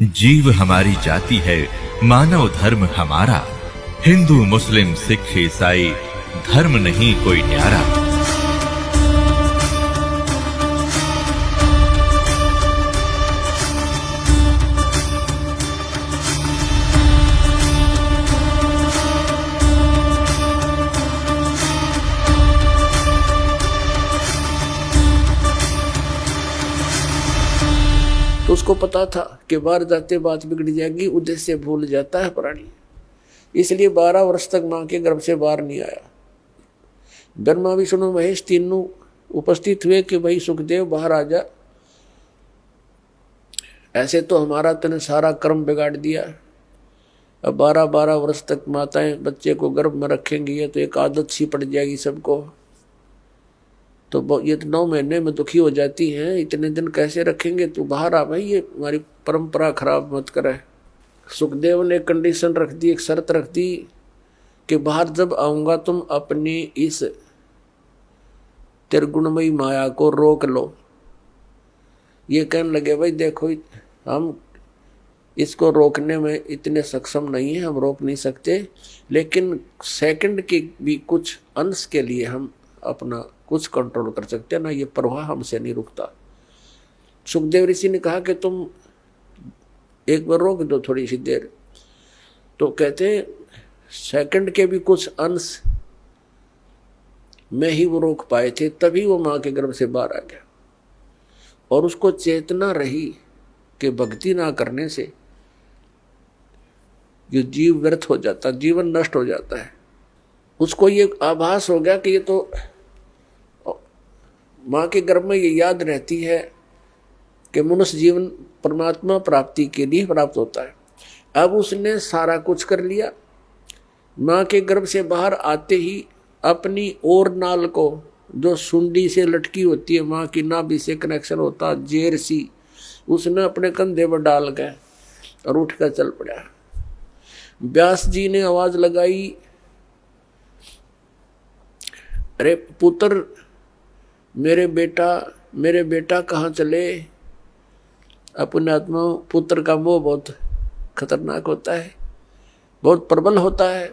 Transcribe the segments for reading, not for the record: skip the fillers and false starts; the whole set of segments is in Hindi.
जीव हमारी जाति है, मानव धर्म हमारा। हिंदू मुस्लिम सिख ईसाई धर्म नहीं कोई न्यारा। तो उसको पता था कि बाहर जाते बात बिगड़ जाएगी, उद्देश्य भूल जाता है प्राणी। इसलिए 12 वर्ष तक मां के गर्भ से बाहर नहीं आया। ब्रह्मा विष्णु महेश तीनों उपस्थित हुए कि भाई सुखदेव बाहर आ जा। ऐसे तो हमारा तने सारा कर्म बिगाड़ दिया। अब 12-12 वर्ष तक माताएं बच्चे को गर्भ में रखेंगी, ये तो एक आदत सी पड़ जाएगी सबको। तो ये तो 9 महीने में दुखी हो जाती हैं, इतने दिन कैसे रखेंगे, तू बाहर आ भाई, ये हमारी परंपरा खराब मत करे। सुखदेव ने कंडीशन रख दी, एक शर्त रख दी कि बाहर जब आऊंगा तुम अपनी इस त्रिगुणमयी माया को रोक लो। ये कहने लगे भाई देखो हम इसको रोकने में इतने सक्षम नहीं है, हम रोक नहीं सकते, लेकिन सेकंड के भी कुछ अंश के लिए हम अपना कुछ कंट्रोल कर सकते हैं ना, ये प्रवाह हमसे नहीं रुकता। सुखदेव ऋषि ने कहा कि तुम एक बार रोक दो थोड़ी सी देर। तो कहते सेकंड के भी कुछ अंश में ही वो रोक पाए थे, तभी वो मां के गर्भ से बाहर आ गया। और उसको चेतना रही कि भक्ति ना करने से ये जीव व्यर्थ हो जाता, जीवन नष्ट हो जाता है। उसको ये आभास हो गया कि ये तो मां के गर्भ में ये याद रहती है कि मनुष्य जीवन परमात्मा प्राप्ति के लिए प्राप्त होता है। अब उसने सारा कुछ कर लिया। मां के गर्भ से बाहर आते ही अपनी और नाल को, जो सुंडी से लटकी होती है, मां की नाभि से कनेक्शन होता जेर सी, उसने अपने कंधे पर डाल गए और उठ कर चल पड़ा। व्यास जी ने आवाज लगाई, अरे पुत्र मेरे बेटा कहाँ चले। अपने आत्मा पुत्र का मोह बहुत खतरनाक होता है, बहुत प्रबल होता है।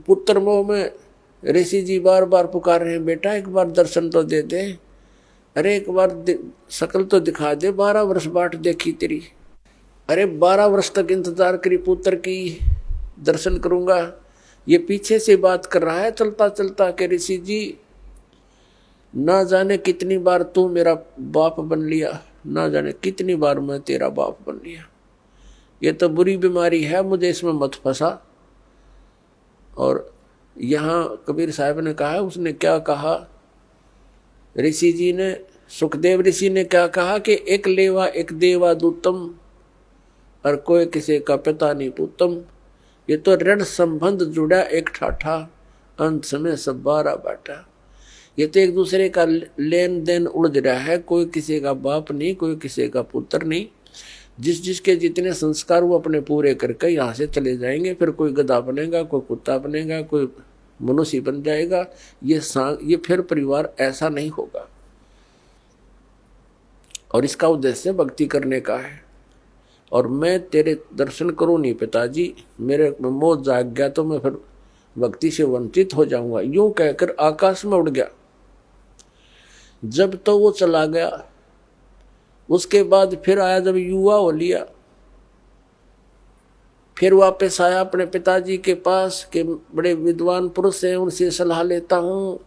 पुत्र मोह में ऋषि जी बार बार पुकार रहे हैं, बेटा एक बार दर्शन तो दे दे, अरे एक बार शकल तो दिखा दे, 12 वर्ष बाट देखी तेरी, अरे 12 वर्ष तक इंतजार करी पुत्र की, दर्शन करूंगा। ये पीछे से बात कर रहा है चलता चलता कि ऋषि जी ना जाने कितनी बार तू मेरा बाप बन लिया, ना जाने कितनी बार मैं तेरा बाप बन लिया। ये तो बुरी बीमारी है, मुझे इसमें मत फंसा। और यहाँ कबीर साहब ने कहा, उसने क्या कहा, ऋषि जी ने, सुखदेव ऋषि ने क्या कहा कि एक लेवा एक देवा दूतम, और कोई किसी का पिता नहीं पुतम। ये तो ऋण संबंध जुड़ा एक ठाठा, अंत में सब 12 बाटा। ये तो एक दूसरे का लेन देन उलझ रहा है, कोई किसी का बाप नहीं, कोई किसी का पुत्र नहीं। जिसके जितने संस्कार वो अपने पूरे करके यहाँ से चले जाएंगे, फिर कोई गधा बनेगा, कोई कुत्ता बनेगा, कोई मनुष्य बन जाएगा। ये फिर परिवार ऐसा नहीं होगा। और इसका उद्देश्य भक्ति करने का है। और मैं तेरे दर्शन करूं नहीं पिताजी, मेरे मोह जाग गया तो मैं फिर भक्ति से वंचित हो जाऊंगा। यूं कहकर आकाश में उड़ गया। जब तो वो चला गया, उसके बाद फिर आया, जब युवा हो लिया, फिर वापस आया अपने पिताजी के पास के बड़े विद्वान पुरुष हैं, उनसे सलाह लेता हूं।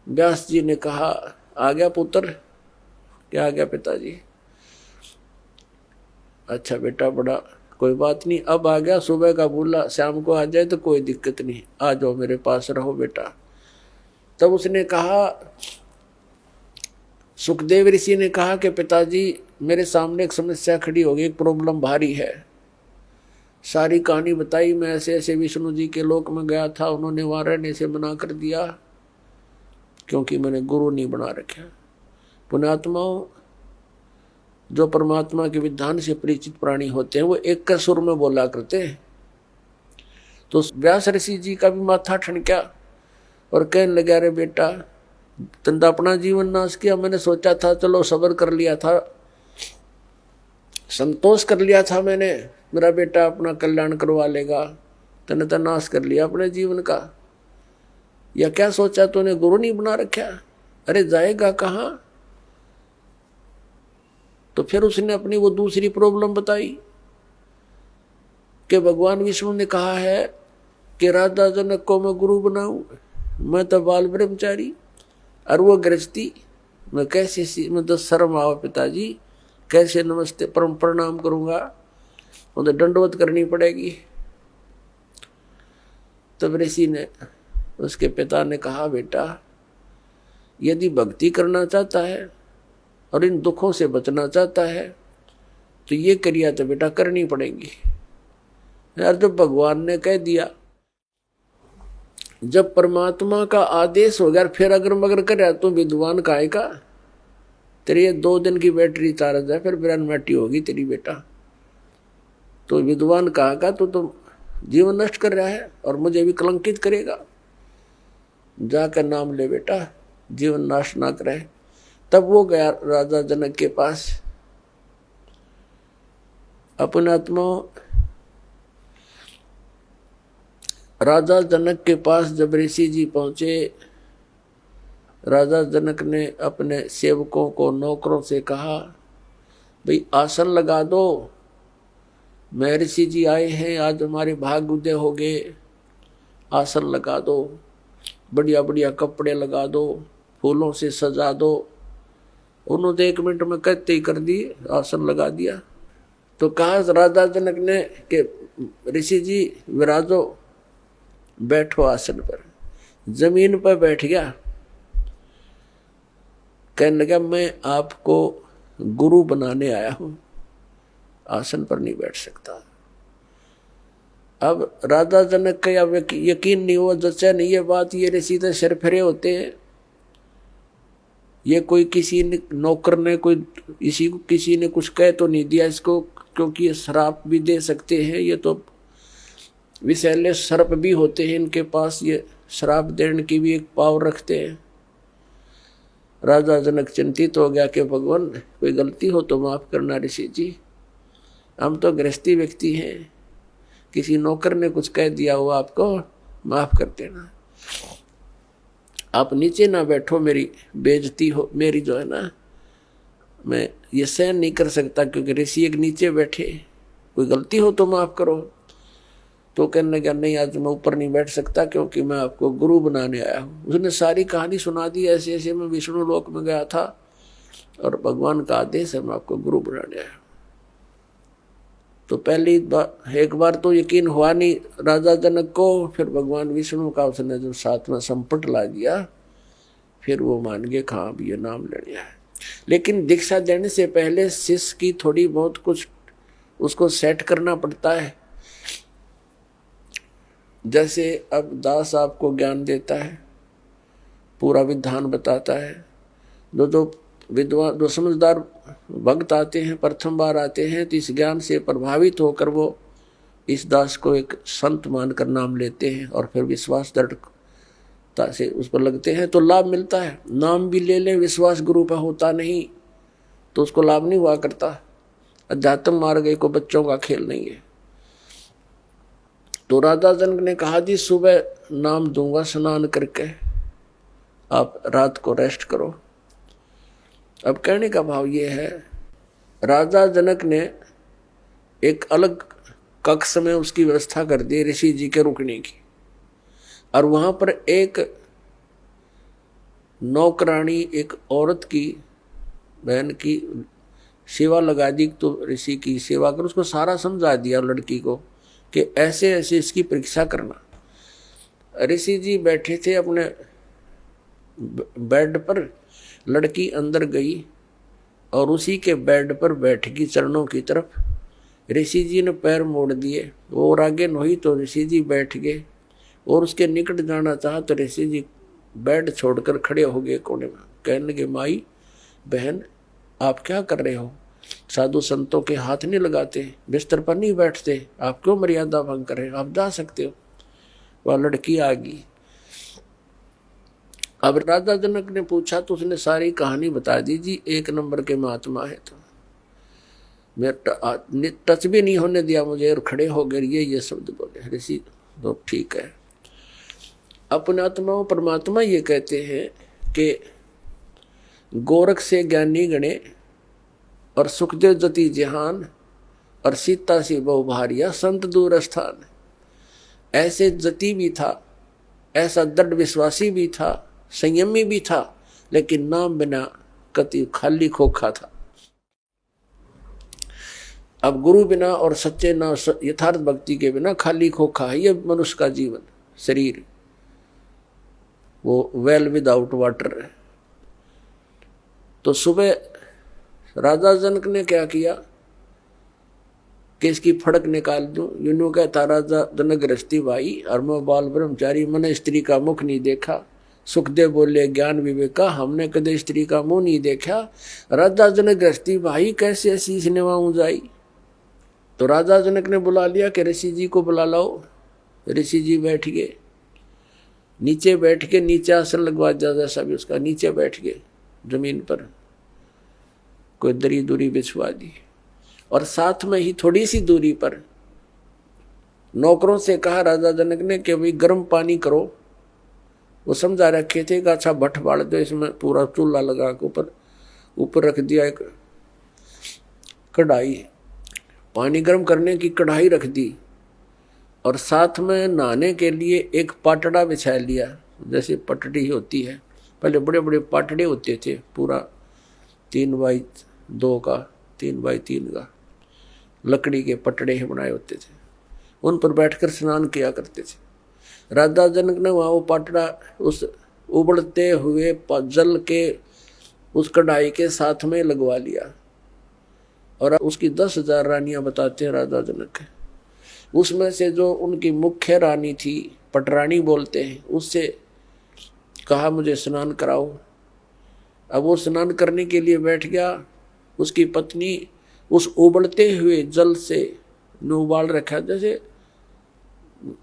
व्यास जी ने कहा, आ गया पुत्र? क्या आ गया पिताजी? अच्छा बेटा, बड़ा कोई बात नहीं, अब आ गया, सुबह का बोला, शाम को आ जाए तो कोई दिक्कत नहीं, आ जाओ मेरे पास रहो बेटा। तब उसने कहा, सुखदेव ऋषि ने कहा कि पिताजी मेरे सामने एक समस्या खड़ी हो गई, एक प्रॉब्लम भारी है। सारी कहानी बताई, मैं ऐसे ऐसे विष्णु जी के लोक में गया था, उन्होंने वहां रहने से मना कर दिया क्योंकि मैंने गुरु नहीं बना रखा। पुण्यात्माओं, जो परमात्मा के विधान से परिचित प्राणी होते हैं वो एक का सुर में बोला करते हैं। तो व्यास ऋषि जी का भी माथा ठनका और कहने लगा, अरे बेटा तंदा अपना जीवन नाश किया, मैंने सोचा था चलो सब्र कर लिया था, संतोष कर लिया था मैंने, मेरा बेटा अपना कल्याण करवा लेगा, तने तो नाश कर लिया अपने जीवन का। या क्या सोचा तूने, गुरु नहीं बना रखा? अरे जाएगा कहाँ? तो फिर उसने अपनी वो दूसरी प्रॉब्लम बताई कि भगवान विष्णु ने कहा है कि राजा जनक को मैं गुरु बनाऊं, मैं तो बाल ब्रह्मचारी, और वो गृहस्थी, मैं कैसे, मैं तो शर्म आओ पिताजी, कैसे नमस्ते परम प्रणाम करूंगा, वो तो दंडवत करनी पड़ेगी। तब ऋषि ने, उसके पिता ने कहा, बेटा यदि भक्ति करना चाहता है और इन दुखों से बचना चाहता है तो ये क्रिया तो बेटा करनी पड़ेगी। यार जब भगवान ने कह दिया, जब परमात्मा का आदेश हो गया, फिर अगर मगर कर तो विद्वान काहे का? तेरी 2 दिन की बैटरी चार्ज है, फिर बिरानमेटी होगी तेरी बेटा। तो विद्वान कहा का तो जीवन नष्ट कर रहा है और मुझे भी कलंकित करेगा। जाकर नाम ले बेटा, जीवन नाश ना करे। तब वो गया राजा जनक के पास। अपने आत्मा राजा जनक के पास जब ऋषि जी पहुंचे, राजा जनक ने अपने सेवकों को, नौकरों से कहा, भाई आसन लगा दो, मैं ऋषि जी आए हैं, आज हमारे भाग उदय हो गए, आसन लगा दो, बढ़िया बढ़िया कपड़े लगा दो, फूलों से सजा दो। उन्होंने 1 मिनट में कहते ही कर दिए, आसन लगा दिया। तो कहा राजा जनक ने कि ऋषि जी विराजो, बैठो आसन पर। जमीन पर बैठ गया, कहने लगा मैं आपको गुरु बनाने आया हूं, आसन पर नहीं बैठ सकता। अब राजा जनक का यकीन नहीं हुआ, जचा नहीं ये बात, ये ऋषि तो सिर फिरे होते हैं, ये कोई किसी ने नौकर ने कोई किसी ने कुछ कह तो नहीं दिया इसको, क्योंकि ये श्राप भी दे सकते हैं, ये तो विषैले सर्प भी होते हैं इनके पास, ये श्राप देने की भी एक पावर रखते हैं। राजा जनक चिंतित हो गया कि भगवान कोई गलती हो तो माफ करना ऋषि जी, हम तो गृहस्थी व्यक्ति हैं, किसी नौकर ने कुछ कह दिया हो आपको, माफ कर देना, आप नीचे ना बैठो, मेरी बेइज्जती हो, मेरी जो है ना, मैं ये सहन नहीं कर सकता, क्योंकि ऋषि एक नीचे बैठे, कोई गलती हो तो माफ करो। तो कहने लगा नहीं, आज मैं ऊपर नहीं बैठ सकता क्योंकि मैं आपको गुरु बनाने आया हूँ। उसने सारी कहानी सुना दी, ऐसे ऐसे मैं विष्णु लोक में गया था और भगवान का आदेश है, मैं आपको गुरु बनाने आया हूँ। तो पहली बार, एक बार तो यकीन हुआ नहीं राजा जनक को, फिर भगवान विष्णु का उसने जो साथ में संपट ला दिया, फिर वो मान गए कहाँ भी ये नाम लेने आया। लेकिन दीक्षा देने से पहले शिष्य की थोड़ी बहुत कुछ उसको सेट करना पड़ता है। जैसे अब दास आपको ज्ञान देता है, पूरा विधान बताता है, जो विद्वान, जो समझदार भक्त आते हैं, प्रथम बार आते हैं, तो इस ज्ञान से प्रभावित होकर वो इस दास को एक संत मानकर नाम लेते हैं और फिर विश्वास दृढ़ता से उस पर लगते हैं, तो लाभ मिलता है। नाम भी ले लें, विश्वास गुरु पर होता नहीं तो उसको लाभ नहीं हुआ करता। अध्यात्म मार्ग को बच्चों का खेल नहीं है। तो राजा जनक ने कहा, जी सुबह नाम दूंगा स्नान करके, आप रात को रेस्ट करो। अब कहने का भाव ये है, राजा जनक ने एक अलग कक्ष में उसकी व्यवस्था कर दी ऋषि जी के रुकने की, और वहां पर एक नौकरानी, एक औरत की, बहन की सेवा लगा दी। तो ऋषि की सेवा कर, उसको सारा समझा दिया लड़की को कि ऐसे ऐसे इसकी परीक्षा करना। ऋषि जी बैठे थे अपने बेड पर, लड़की अंदर गई और उसी के बेड पर बैठ गई चरणों की तरफ। ऋषि जी ने पैर मोड़ दिए, वो और आगे नहीं तो ऋषि जी बैठ गए, और उसके निकट जाना चाहा तो ऋषि जी बेड छोड़कर खड़े हो गए कोने में। कहने लगे, माई बहन आप क्या कर रहे हो? साधु संतों के हाथ नहीं लगाते, बिस्तर पर नहीं बैठते, आप क्यों मर्यादा भंग कर रहे हो? आप जा सकते हो। वह लड़की आ गई। अब राजा जनक ने पूछा तो उसने सारी कहानी बता दी। जी 1 नंबर के महात्मा है। तो मैं टच भी नहीं होने दिया मुझे और खड़े हो गए ये शब्द बोले। ऋषि तो ठीक है। अपने आत्मा परमात्मा ये कहते हैं कि गोरख से ज्ञानी गणे और सुखदेव जति जहान और सीता सी बहु भारिया संत दूर स्थान। ऐसे जति भी था, ऐसा दृढ़ विश्वासी भी था, संयमी भी था, लेकिन नाम बिना कति खाली खोखा था। अब गुरु बिना और सच्चे नाम यथार्थ भक्ति के बिना खाली खोखा है ये मनुष्य का जीवन, शरीर वो वेल विदाउट वाटर है। तो सुबह राजा जनक ने क्या किया कि इसकी फड़क निकाल दूं। यूं कहता राजा जनक गृहस्थी भाई और मैं बाल ब्रह्मचारी, मैंने स्त्री का मुख नहीं देखा। सुखदेव बोले ज्ञान विवेका, हमने कदे स्त्री का मुंह नहीं देखा। राजा जनक गृहस्थी भाई कैसे शीश निभाऊं जाई। तो राजा जनक ने बुला लिया कि ऋषि जी को बुला लाओ। ऋषि जी बैठ गए, नीचे बैठ के, नीचे आसन लगवा जैसा भी उसका, नीचे बैठ गए जमीन पर, कोई दरी दूरी बिछवा दी। और साथ में ही थोड़ी सी दूरी पर नौकरों से कहा राजा जनक ने कि भाई गर्म पानी करो। वो समझा रखे थे कि अच्छा भट्ट बाड़ दो, इसमें पूरा चूल्हा लगा के ऊपर रख दिया एक कढ़ाई, पानी गर्म करने की कढ़ाई रख दी। और साथ में नहाने के लिए एक पाटड़ा बिछा लिया, जैसे पटड़ी होती है। पहले बड़े बड़े पाटड़े होते थे, पूरा 3x2 का, 3x3 का लकड़ी के पटड़े बनाए होते थे, उन पर बैठकर स्नान किया करते थे। राजा जनक ने वहाँ वो पाटड़ा उस उबलते हुए जल के उस कढ़ाई के साथ में लगवा लिया। और उसकी 10,000 रानियां बताते हैं राजा जनक। उसमें से जो उनकी मुख्य रानी थी, पटरानी बोलते हैं, उससे कहा मुझे स्नान कराओ। अब वो स्नान करने के लिए बैठ गया। उसकी पत्नी उस उबलते हुए जल से उबाल रखा, जैसे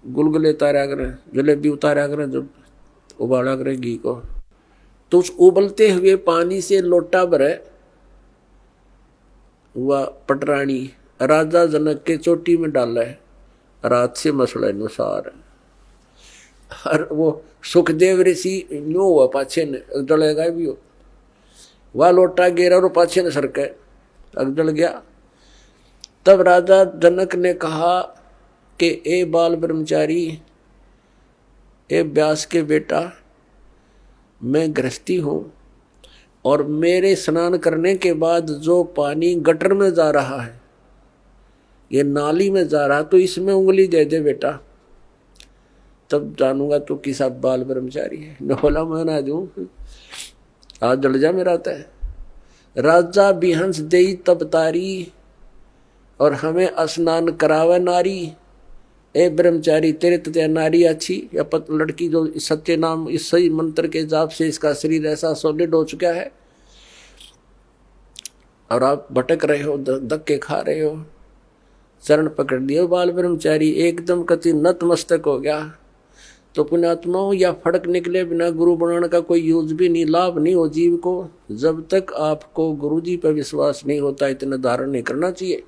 गुलगुले उतारा करें, जलेबी उतारा करें जब उबाला करें घी को, तो उस उबलते हुए पानी से लोटा भरे वह पटरानी राजा जनक के चोटी में डाला है, रात से मसला अनुसार। और वो सुखदेव ऋषि नो हुआ पाछे ने जलेगा भी हो, वह लोटा गिरा और पाछे ने सरके जल गया। तब राजा जनक ने कहा कि ए बाल ब्रह्मचारी, ए व्यास के बेटा, मैं गृहस्थी हूँ और मेरे स्नान करने के बाद जो पानी गटर में जा रहा है, ये नाली में जा रहा, तो इसमें उंगली दे दे बेटा, तब जानूंगा तो किसा बाल ब्रह्मचारी है। न बोला मैं ना दूं, आज जल जा मेरा तय। राजा बिहंस देई तब तारी और हमें स्नान करावे नारी। ए ब्रह्मचारी, तेरे तो नारी अच्छी या लड़की जो सच्चे नाम इस सही मंत्र के जाप से इसका शरीर ऐसा सॉलिड हो चुका है और आप भटक रहे हो, धक्के खा रहे हो, चरण पकड़ दिए। बाल ब्रह्मचारी एकदम कति नतमस्तक हो गया। तो पुण्यात्माओं, या फड़क निकले बिना गुरु बनाने का कोई यूज भी नहीं, लाभ नहीं हो जीव को। जब तक आपको गुरु जी पर विश्वास नहीं होता, इतना धारण नहीं करना चाहिए।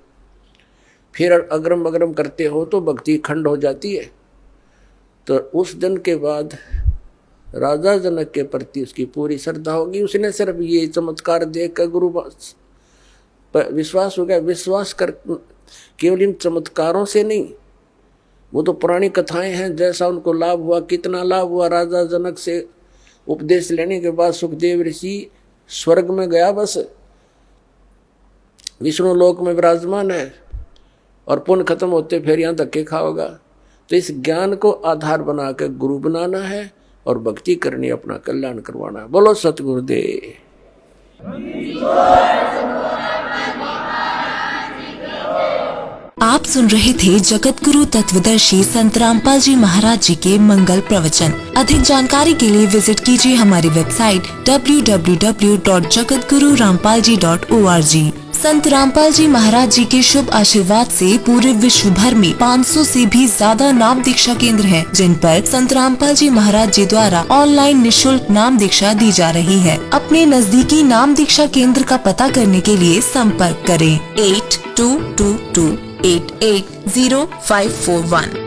फिर अग्रम अग्रम करते हो तो भक्ति खंड हो जाती है। तो उस दिन के बाद राजा जनक के प्रति उसकी पूरी श्रद्धा होगी। उसने सिर्फ ये चमत्कार देख कर गुरु पर विश्वास हो गया। विश्वास कर केवल इन चमत्कारों से नहीं, वो तो पुरानी कथाएं हैं, जैसा उनको लाभ हुआ, कितना लाभ हुआ। राजा जनक से उपदेश लेने के बाद सुखदेव ऋषि स्वर्ग में गया, बस विष्णु लोक में विराजमान है और पुण्य खत्म होते फिर यहाँ धक्के खाओगा। तो इस ज्ञान को आधार बना कर गुरु बनाना है और भक्ति करनी, अपना कल्याण करवाना है। बोलो सतगुरुदेव। आप सुन रहे थे जगत गुरु तत्वदर्शी संत रामपाल जी महाराज जी के मंगल प्रवचन। अधिक जानकारी के लिए विजिट कीजिए हमारी वेबसाइट www.jagatgururampalji.org। संत रामपाल जी महाराज जी के शुभ आशीर्वाद से पूरे विश्व भर में 500 से भी ज्यादा नाम दीक्षा केंद्र हैं, जिन पर संत रामपाल जी महाराज जी द्वारा ऑनलाइन निशुल्क नाम दीक्षा दी जा रही है। अपने नजदीकी नाम दीक्षा केंद्र का पता करने के लिए संपर्क करें 8 9222880541।